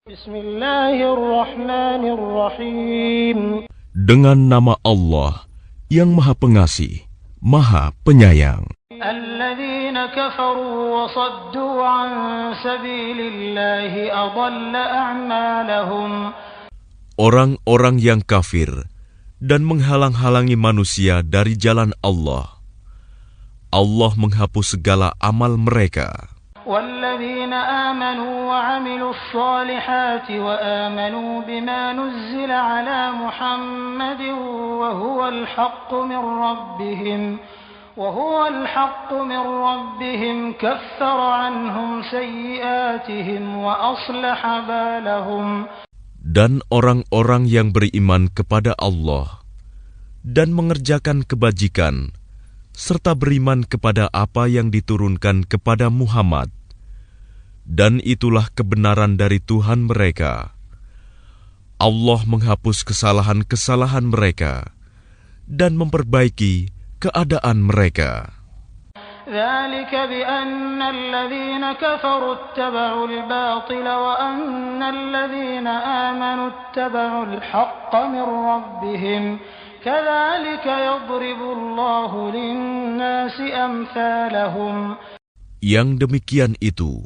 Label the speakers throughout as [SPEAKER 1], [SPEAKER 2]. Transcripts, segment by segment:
[SPEAKER 1] Bismillahirrahmanirrahim.
[SPEAKER 2] Dengan nama Allah yang Maha Pengasih, Maha Penyayang.
[SPEAKER 1] Alladzina kafaru wa saddu an sabilillahi adalla a'malahum.
[SPEAKER 2] Orang-orang yang kafir dan menghalang-halangi manusia dari jalan Allah, Allah menghapus segala amal mereka.
[SPEAKER 1] والذين آمنوا وعملوا الصالحات وآمنوا بما نزل على محمد وهو الحق من ربهم كفر عنهم سيئاتهم وأصلح بالهم.
[SPEAKER 2] Dan orang-orang yang beriman kepada Allah dan mengerjakan kebajikan serta beriman kepada apa yang diturunkan kepada Muhammad, dan itulah kebenaran dari Tuhan mereka. Allah menghapus kesalahan-kesalahan mereka dan memperbaiki keadaan mereka.
[SPEAKER 1] ذلك بأن الذين كفروا اتبعوا الباطل وأن الذين آمنوا اتبعوا الحق من ربهم كذلك يضرب الله للناس أمثالهم.
[SPEAKER 2] Yang demikian itu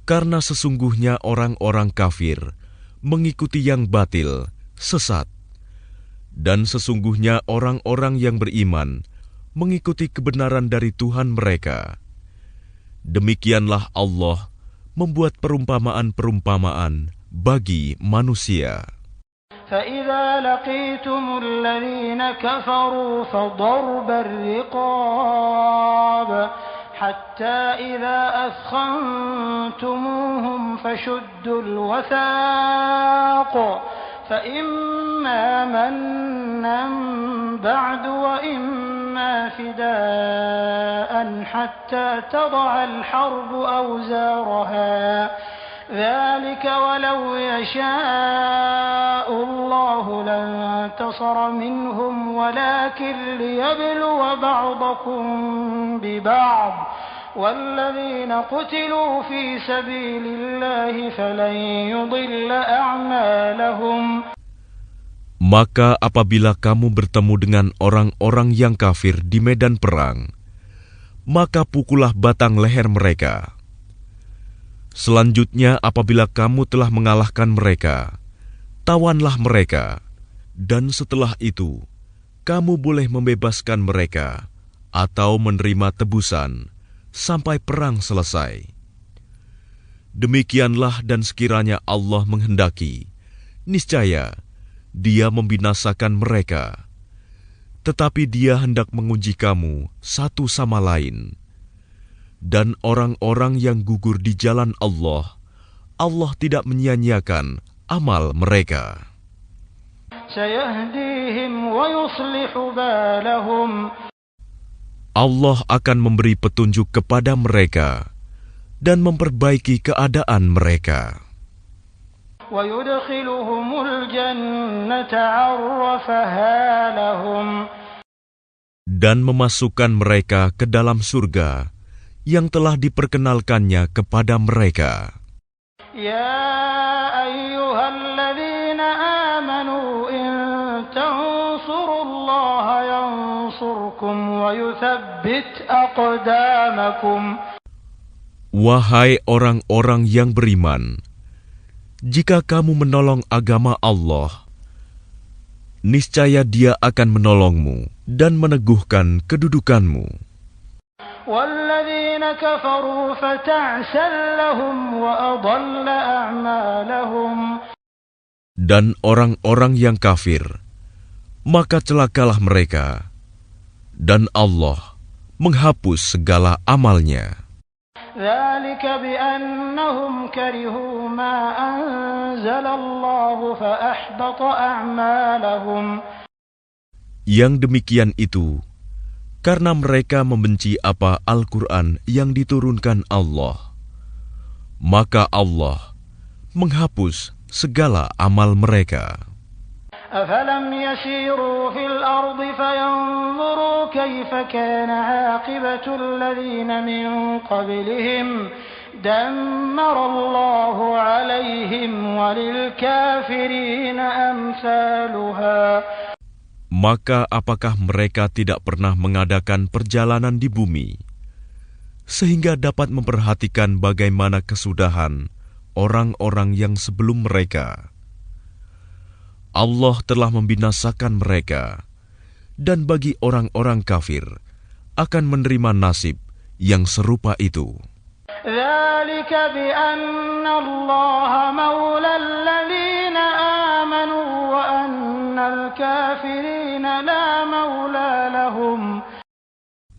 [SPEAKER 2] karena sesungguhnya orang-orang kafir mengikuti yang batil, sesat, dan sesungguhnya orang-orang yang beriman mengikuti kebenaran dari Tuhan mereka. Demikianlah Allah membuat perumpamaan-perumpamaan bagi manusia.
[SPEAKER 1] فَإِذَا لَقِيتُمُ الَّذِينَ كَفَرُوا فَضَرْبَ الرِّقَابِ حَتَّى إِذَا أَثْخَنْتُمُوهُمْ فَشُدُّوا الْوَثَاقَ فَإِمَّا مَنًّا بَعْدُ وَإِمَّا فِدَاءً حَتَّى تَضَعَ الْحَرْبُ أَوْزَارَهَا ذلك ولو يشاء الله لانتصر منهم ولكن ليبلو بعضكم ببعض والذين قتلوا في سبيل الله فلن يضل أعمالهم.
[SPEAKER 2] Maka apabila kamu bertemu dengan orang-orang yang kafir di medan perang, maka pukullah batang leher mereka. Selanjutnya apabila kamu telah mengalahkan mereka, tawanlah mereka, dan setelah itu, kamu boleh membebaskan mereka atau menerima tebusan sampai perang selesai. Demikianlah dan sekiranya Allah menghendaki, niscaya Dia membinasakan mereka, tetapi Dia hendak menguji kamu satu sama lain. Dan orang-orang yang gugur di jalan Allah, Allah tidak menyia-nyiakan amal mereka. Allah akan memberi petunjuk kepada mereka dan memperbaiki keadaan mereka. Dan memasukkan mereka ke dalam surga yang telah diperkenalkannya kepada mereka.
[SPEAKER 1] Ya ayyuhalladzina amanu in tansurullaha yansurkum wa yuthabbit aqdamakum.
[SPEAKER 2] Wahai orang-orang yang beriman, jika kamu menolong agama Allah, niscaya Dia akan menolongmu dan meneguhkan kedudukanmu.
[SPEAKER 1] وَالَّذِينَ كَفَرُوا فَتَعْسًا لَهُمْ وَأَضَلَّ أَعْمَالَهُمْ.
[SPEAKER 2] Dan orang-orang yang kafir, maka celakalah mereka, dan Allah menghapus segala amalnya.
[SPEAKER 1] ذَلِكَ بِأَنَّهُمْ كَرِهُوا مَا أَنزَلَ اللَّهُ فَأَحْبَطَ أَعْمَالَهُمْ.
[SPEAKER 2] Yang demikian itu karena mereka membenci apa Al-Quran yang diturunkan Allah, maka Allah menghapus segala amal mereka.
[SPEAKER 1] أَفَلَمْ يَسِيرُوا فِي الْأَرْضِ فَيَنْظُرُوا كَيْفَ كَانَ عَاقِبَةُ الَّذِينَ مِنْ قَبْلِهِمْ دمر الله عليهم وللكافرين أمثالها.
[SPEAKER 2] Maka apakah mereka tidak pernah mengadakan perjalanan di bumi, sehingga dapat memperhatikan bagaimana kesudahan orang-orang yang sebelum mereka? Allah telah membinasakan mereka, dan bagi orang-orang kafir akan menerima nasib yang serupa itu.
[SPEAKER 1] ذلك بأن الله مولى الذين آمنوا وأن الكافرين لا مولى لهم.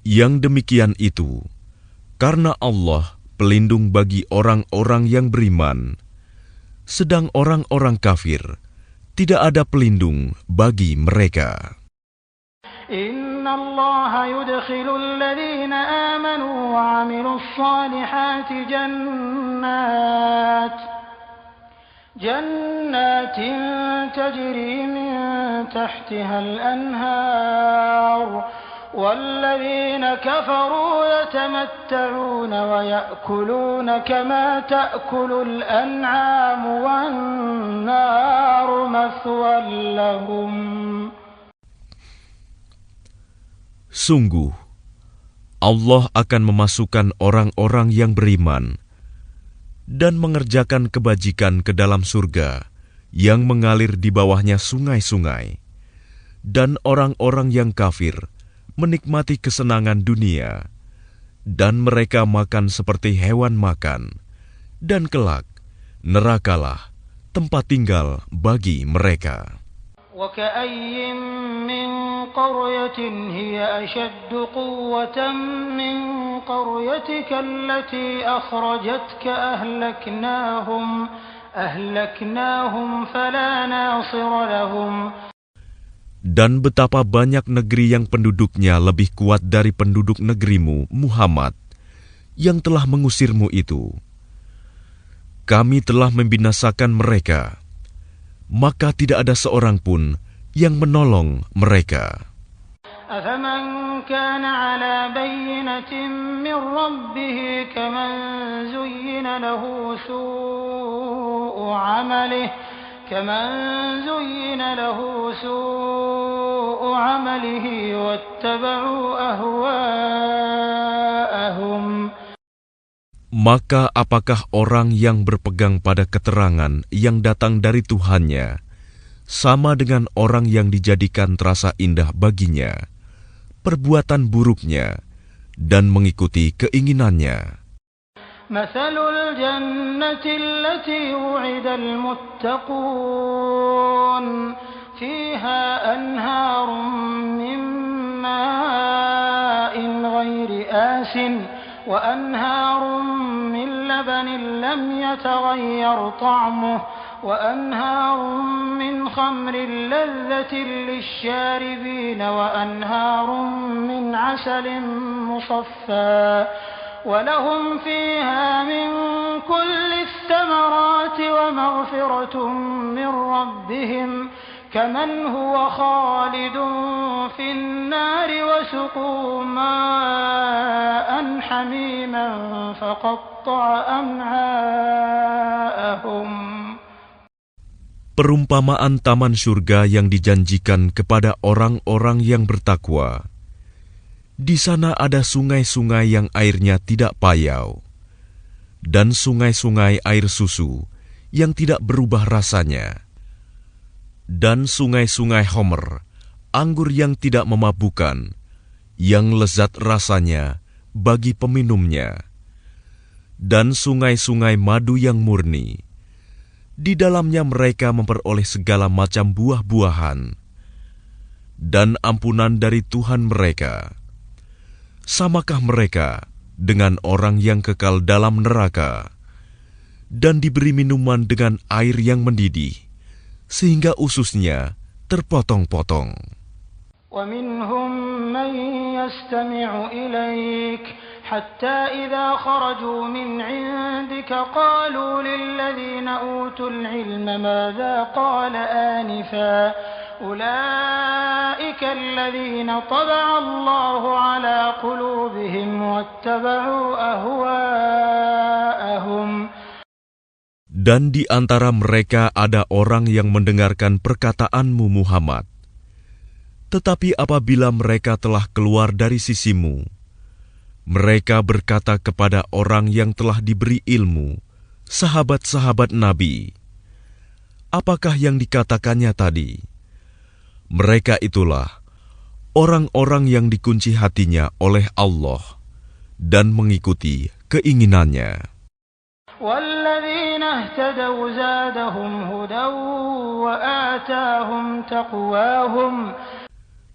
[SPEAKER 2] Yang demikian itu karena Allah pelindung bagi orang-orang yang beriman, sedang orang-orang kafir tidak ada pelindung bagi mereka.
[SPEAKER 1] إن الله يدخل الذين آمنوا وعملوا الصالحات جنات تجري من تحتها الأنهار والذين كفروا يتمتعون ويأكلون كما تأكل الأنعام والنار مثوى لهم.
[SPEAKER 2] Sungguh, Allah akan memasukkan orang-orang yang beriman dan mengerjakan kebajikan ke dalam surga yang mengalir di bawahnya sungai-sungai, dan orang-orang yang kafir menikmati kesenangan dunia, dan mereka makan seperti hewan makan, dan kelak nerakalah tempat tinggal bagi mereka.
[SPEAKER 1] وكأي من قرية هي أشد قوة من قريتك التي أخرجتك أهلكناهم فلا ناصر لهم.
[SPEAKER 2] Dan betapa banyak negeri yang penduduknya lebih kuat dari penduduk negerimu, Muhammad, yang telah mengusirmu itu. Kami telah membinasakan mereka, maka tidak ada seorang pun yang menolong mereka.
[SPEAKER 1] أفمن كان على بينة من ربه كمن زين له سوء عمله واتبعوا أهواءهم.
[SPEAKER 2] Maka apakah orang yang berpegang pada keterangan yang datang dari Tuhannya sama dengan orang yang dijadikan terasa indah baginya perbuatan buruknya dan mengikuti keinginannya?
[SPEAKER 1] مثل الجنة التي وعد المتقون فيها أنهار من ماء غير آسن وأنهار من لبن لم يتغير طعمه وأنهار من خمر لذة للشاربين وأنهار من عسل مصفى ولهم فيها من كل الثمرات ومغفرة من ربهم كمن هو خالد في النار وسقوا ماء حميما فقطع أمعاءهم.
[SPEAKER 2] Perumpamaan taman surga yang dijanjikan kepada orang-orang yang bertakwa. Di sana ada sungai-sungai yang airnya tidak payau, dan sungai-sungai air susu yang tidak berubah rasanya, dan sungai-sungai homer, anggur yang tidak memabukkan, yang lezat rasanya bagi peminumnya, dan sungai-sungai madu yang murni. Di dalamnya mereka memperoleh segala macam buah-buahan, dan ampunan dari Tuhan mereka. Samakah mereka dengan orang yang kekal dalam neraka dan diberi minuman dengan air yang mendidih sehingga ususnya terpotong-potong?
[SPEAKER 1] ومنهم من يستمع إليك حتى إذا خرجوا من عندك قالوا للذين أوتوا العلم ماذا قال آنفا أولئك الذين طبع الله على قلوبهم واتبعوا أهواءهم.
[SPEAKER 2] Dan di antara mereka ada orang yang mendengarkan perkataanmu Muhammad. Tetapi apabila mereka telah keluar dari sisimu, mereka berkata kepada orang yang telah diberi ilmu, sahabat-sahabat Nabi, apakah yang dikatakannya tadi? Mereka itulah orang-orang yang dikunci hatinya oleh Allah dan mengikuti keinginannya.
[SPEAKER 1] وَالَّذِينَ اهْتَدَوْا زَادَهُمْ هُدًى وَآتَاهُمْ تَقْوَاهُمْ.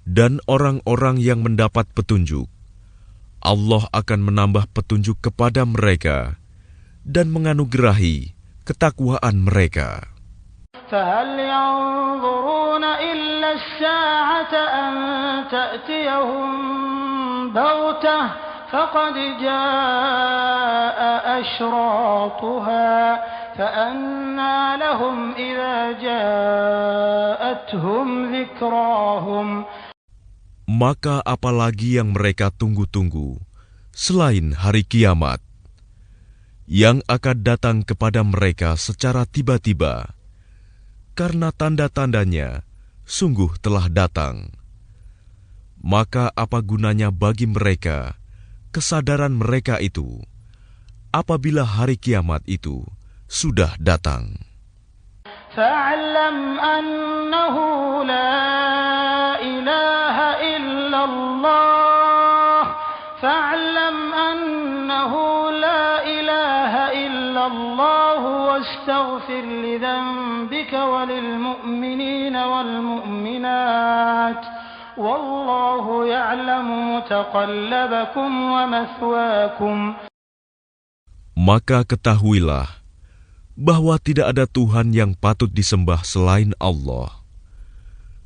[SPEAKER 2] Dan orang-orang yang mendapat petunjuk, Allah akan menambah petunjuk kepada mereka dan menganugerahi ketakwaan mereka.
[SPEAKER 1] فَهَلْ يَنظُرُونَ إِلَّا السَّاعَةَ أَن تَأْتِيَهُم بَغْتَةً فقد جاء أشراطها فأنى لهم إذا جاءتهم ذكراهم.
[SPEAKER 2] Maka apalagi yang mereka tunggu-tunggu selain hari kiamat yang akan datang kepada mereka secara tiba-tiba, karena tanda-tandanya sungguh telah datang. Maka apa gunanya bagi mereka kesadaran mereka itu apabila hari kiamat itu sudah datang?
[SPEAKER 1] فَاعْلَمْ أَنَّهُ لَا إِلَهَ إِلَّا اللَّهُ فَاعْلَمْ أَنَّهُ لَا إِلَهَ إِلَّا اللَّهُ وَاسْتَغْفِرْ لِذَنبِكَ وَلِلْمُؤْمِنِينَ وَالْمُؤْمِنَاتِ وَاللَّهُ يَعْلَمُ مُتَقَلَّبَكُمْ وَمَثْوَاكُمْ.
[SPEAKER 2] Maka ketahuilah bahwa tidak ada Tuhan yang patut disembah selain Allah,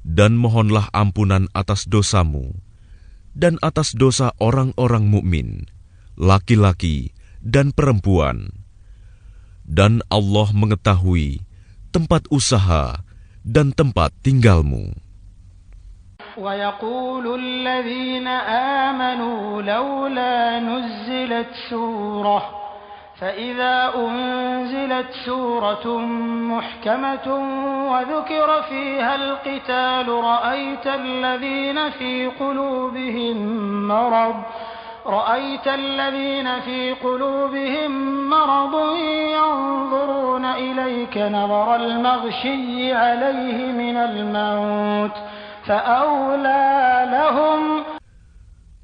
[SPEAKER 2] dan mohonlah ampunan atas dosamu dan atas dosa orang-orang mukmin, laki-laki dan perempuan. Dan Allah mengetahui tempat usaha dan tempat tinggalmu.
[SPEAKER 1] وَيَقُولُ الَّذِينَ آمَنُوا لَوْلَا نُزِّلَتْ سُورَةٌ فَإِذَا أُنزِلَتْ سُورَةٌ مُحْكَمَةٌ وَذُكِرَ فِيهَا الْقِتَالُ رَأَيْتَ الَّذِينَ فِي قُلُوبِهِم مَّرَضٌ يَنظُرُونَ إِلَيْكَ نَظَرَ الْمَغْشِيِّ عَلَيْهِ مِنَ الْمَوْتِ فَأَوْلَى لَهُمْ.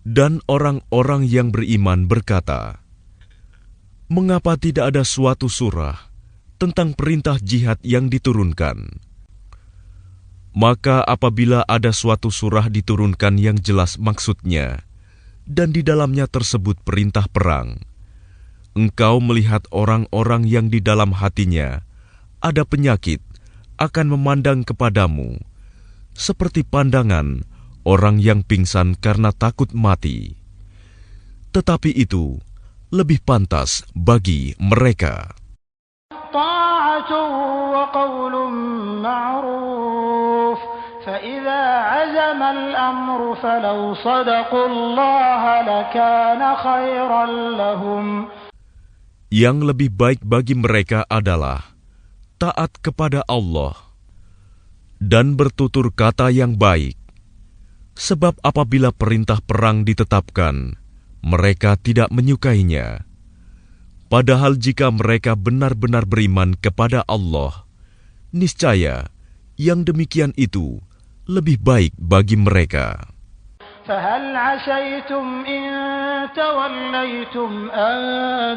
[SPEAKER 2] Dan orang-orang yang beriman berkata, mengapa tidak ada suatu surah tentang perintah jihad yang diturunkan? Maka apabila ada suatu surah diturunkan yang jelas maksudnya, dan di dalamnya tersebut perintah perang, engkau melihat orang-orang yang di dalam hatinya ada penyakit akan memandang kepadamu seperti pandangan orang yang pingsan karena takut mati. Tetapi itu lebih pantas bagi mereka.
[SPEAKER 1] Ta'atun wa qawlun ma'ruf fa idza 'azama al-amru falau shadaqullaha lakana khairan lahum.
[SPEAKER 2] Yang lebih baik bagi mereka adalah taat kepada Allah dan bertutur kata yang baik, sebab apabila perintah perang ditetapkan, mereka tidak menyukainya. Padahal jika mereka benar-benar beriman kepada Allah, niscaya yang demikian itu lebih baik bagi mereka.
[SPEAKER 1] فَهَلْ عَسَيْتُمْ إِن تَوَلَّيْتُمْ أَن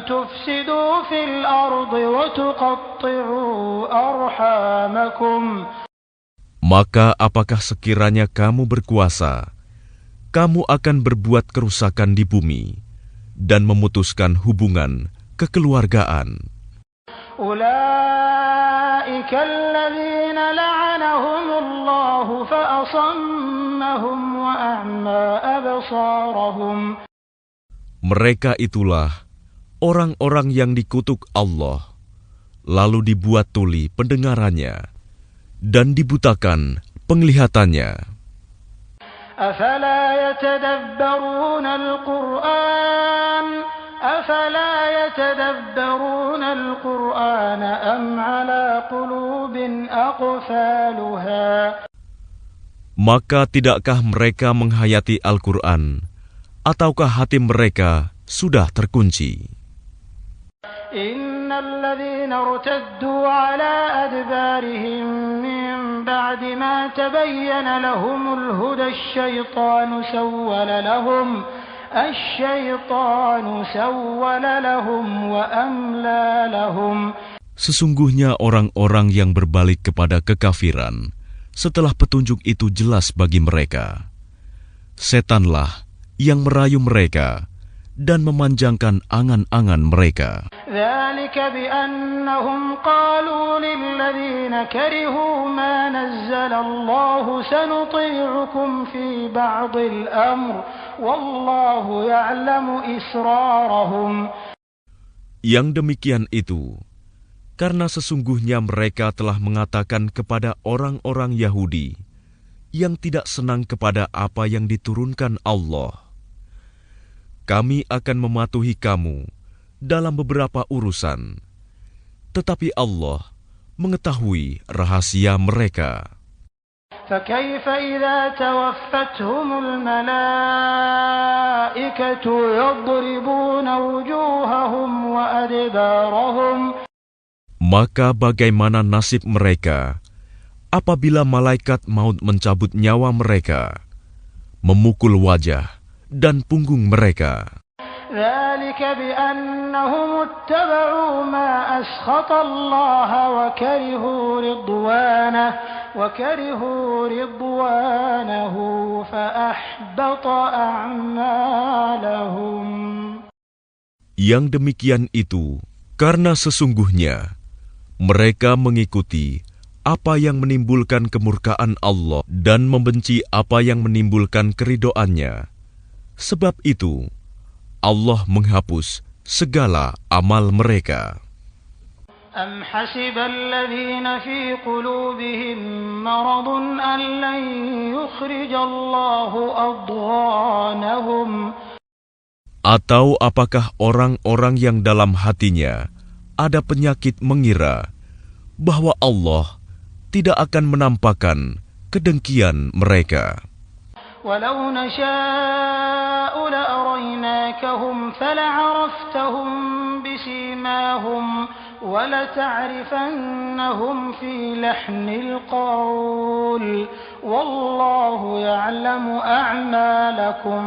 [SPEAKER 1] تُفْسِدُوا فِي الْأَرْضِ وَتُقَطِّعُوا أَرْحَامَكُمْ.
[SPEAKER 2] Maka apakah sekiranya kamu berkuasa, kamu akan berbuat kerusakan di bumi dan memutuskan hubungan kekeluargaan.
[SPEAKER 1] أُولَئِكَ الَّذِينَ لَعَنَهُمُ اللَّهُ فَأَصَمَّهُمْ وَأَعْمَى أَبْصَارَهُمْ.
[SPEAKER 2] Mereka itulah orang-orang yang dikutuk Allah, lalu dibuat tuli pendengarannya dan dibutakan penglihatannya.
[SPEAKER 1] أفلا يتدبرون القرآن أم على قلوب أقفالها.
[SPEAKER 2] Maka tidakkah mereka menghayati Al-Quran, ataukah hati mereka sudah terkunci?
[SPEAKER 1] إن الذين ارتدوا على أدبارهم من بعد ما تبين لهم الهدى الشيطان سول لهم وأملى لهم.
[SPEAKER 2] Sesungguhnya orang-orang yang berbalik kepada kekafiran setelah petunjuk itu jelas bagi mereka, setanlah yang merayu mereka dan memanjangkan angan-angan mereka.
[SPEAKER 1] ذلك بأنهم قالوا للذين كرهوا ما نزل الله سنطيعكم في بعض الأمر والله يعلم إسرارهم.
[SPEAKER 2] Yang demikian itu karena sesungguhnya mereka telah mengatakan kepada orang-orang Yahudi yang tidak senang kepada apa yang diturunkan Allah, kami akan mematuhi kamu dalam beberapa urusan, tetapi Allah mengetahui rahasia mereka.
[SPEAKER 1] فكيف إذا توفتهم الملائكة يضربون وجوههم وأدبارهم.
[SPEAKER 2] Maka bagaimana nasib mereka apabila malaikat maut mencabut nyawa mereka, memukul wajah dan punggung mereka?
[SPEAKER 1] ذلك بأنهم اتبعوا ما أسخط الله وكرهوا رضوانه فأحبط أعمالهم.
[SPEAKER 2] Yang demikian itu karena sesungguhnya mereka mengikuti apa yang menimbulkan kemurkaan Allah dan membenci apa yang menimbulkan keridhoannya. Sebab itu Allah menghapus segala amal mereka.
[SPEAKER 1] أم حسب الذين في قلوبهم مرض أن لن يخرج الله أضغانهم.
[SPEAKER 2] Atau apakah orang-orang yang dalam hatinya ada penyakit mengira bahwa Allah tidak akan menampakkan kedengkian mereka?
[SPEAKER 1] ولو نشاء لأريناكهم فلعرفتهم بسيماهم ولتعرفنهم في لحن القول والله يعلم أعمالكم.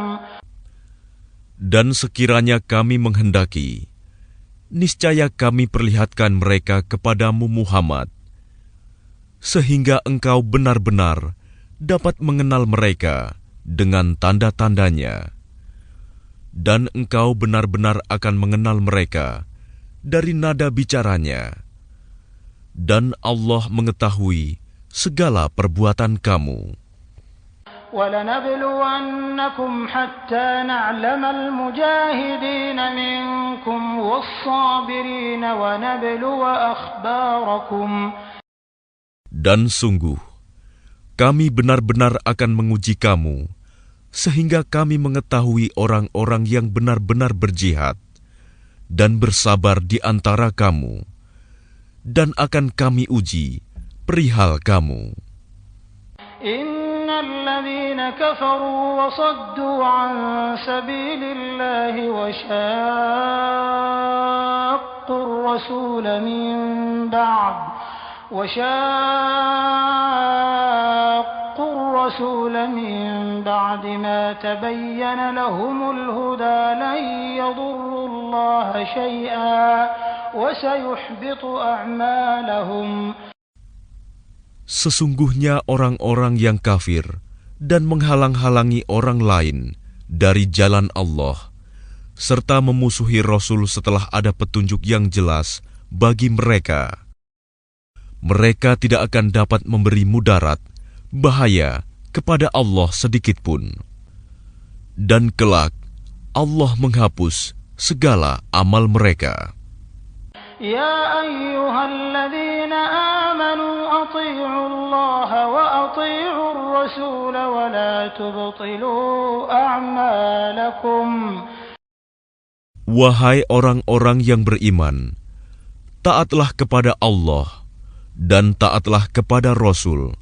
[SPEAKER 2] Dan sekiranya kami menghendaki, niscaya kami perlihatkan mereka kepadamu Muhammad, sehingga engkau benar-benar dapat mengenal mereka dengan tanda-tandanya, dan engkau benar-benar akan mengenal mereka dari nada bicaranya, dan Allah mengetahui segala perbuatan kamu.
[SPEAKER 1] وَلَنَبْلُوَنَّكُمْ حَتَّى نَعْلَمَ الْمُجَاهِدِينَ مِنكُمْ وَالصَّابِرِينَ وَنَبْلُوَ أَخْبَارَكُمْ.
[SPEAKER 2] Dan sungguh, kami benar-benar akan menguji kamu, sehingga kami mengetahui orang-orang yang benar-benar berjihad dan bersabar di antara kamu, dan akan kami uji perihal kamu.
[SPEAKER 1] الذين كفروا وصدوا عن سبيل الله وشاقوا الرسول من بعد ما تبين لهم الهدى لن يضروا الله شيئا وسيحبط أعمالهم.
[SPEAKER 2] Sesungguhnya orang-orang yang kafir dan menghalang-halangi orang lain dari jalan Allah, serta memusuhi Rasul setelah ada petunjuk yang jelas bagi mereka, mereka tidak akan dapat memberi mudarat, bahaya kepada Allah sedikitpun. Dan kelak, Allah menghapus segala amal mereka.
[SPEAKER 1] Ya ayyuhalladzina amanu أطيعوا الله وأطيعوا الرسول ولا تبطلوا أعمالكم.
[SPEAKER 2] Wahai orang-orang yang beriman, taatlah kepada Allah dan taatlah kepada Rasul,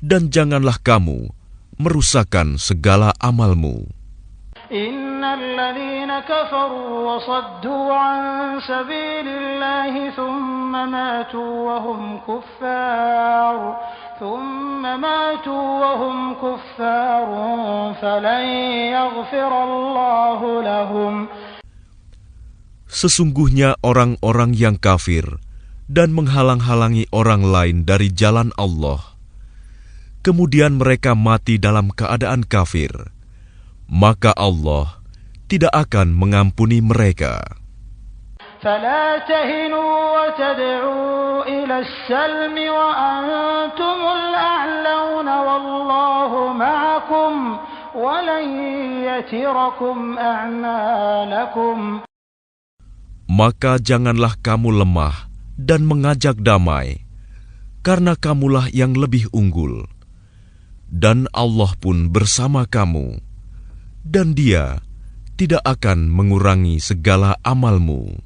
[SPEAKER 2] dan janganlah kamu merusakkan segala amalmu.
[SPEAKER 1] Innalladzina kafaru wa saddu an sabilillahi thumma matu wa hum kuffar falan yaghfirallahu lahum.
[SPEAKER 2] Sesungguhnya orang-orang yang kafir dan menghalang-halangi orang lain dari jalan Allah, kemudian mereka mati dalam keadaan kafir, maka Allah tidak akan mengampuni mereka.
[SPEAKER 1] فَلَا تَهِنُوا وَتَدْعُوا إِلَى السَّلْمِ وَأَنْتُمُ الْأَعْلَوْنَ وَاللَّهُ مَعَكُمْ وَلَنْ يَتِرَكُمْ أَعْمَالَكُمْ.
[SPEAKER 2] Maka janganlah kamu lemah dan mengajak damai, karena kamulah yang lebih unggul. Dan Allah pun bersama kamu, dan Dia tidak akan mengurangi segala amalmu.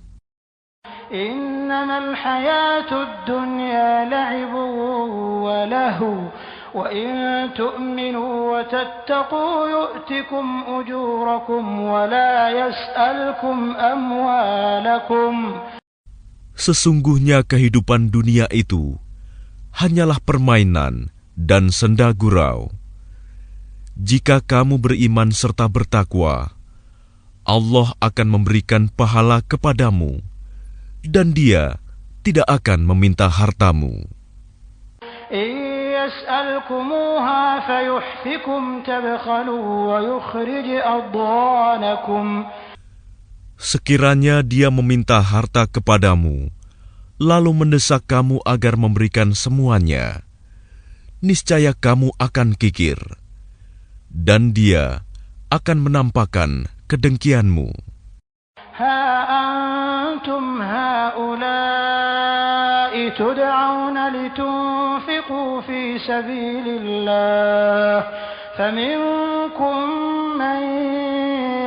[SPEAKER 1] Innamal hayatud dunya la'ibun wa lahu wa in tu'minu wa tattaqu yu'tikum ujurakum wa la yas'alkum amwalakum.
[SPEAKER 2] Sesungguhnya kehidupan dunia itu hanyalah permainan dan senda gurau. Jika kamu beriman serta bertakwa, Allah akan memberikan pahala kepadamu, dan Dia tidak akan meminta hartamu. Sekiranya Dia meminta harta kepadamu, lalu mendesak kamu agar memberikan semuanya, niscaya kamu akan kikir, dan Dia akan menampakkan kedengkianmu.
[SPEAKER 1] Ha antum haula'i tud'auna litunfiqu fi sabilillah faminkum man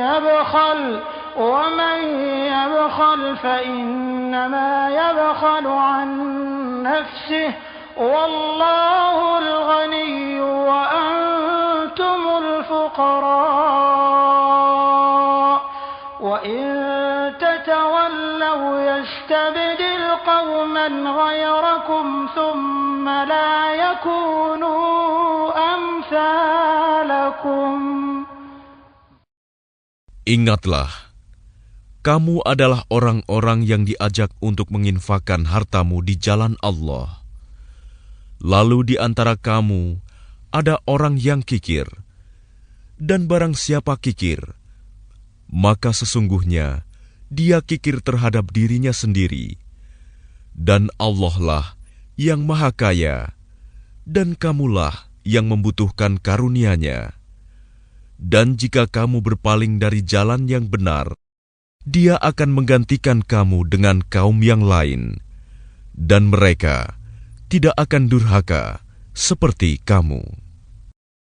[SPEAKER 1] yabkhal wa man yabkhal fa innama yabkhalu an nafsihi wallahul ghaniyyu wa antumul fuqara wa in تتولوا يستبدل قوما غيركم ثم لا يكونوا أمثالكم.
[SPEAKER 2] Ingatlah, kamu adalah orang-orang yang diajak untuk menginfakkan hartamu di jalan Allah. Lalu di antara kamu ada orang yang kikir, dan barang siapa kikir, maka sesungguhnya dia kikir terhadap dirinya sendiri, dan Allah lah yang Maha Kaya, dan kamulah yang membutuhkan karunia-Nya. Dan jika kamu berpaling dari jalan yang benar, Dia akan menggantikan kamu dengan kaum yang lain, dan mereka tidak akan durhaka seperti kamu.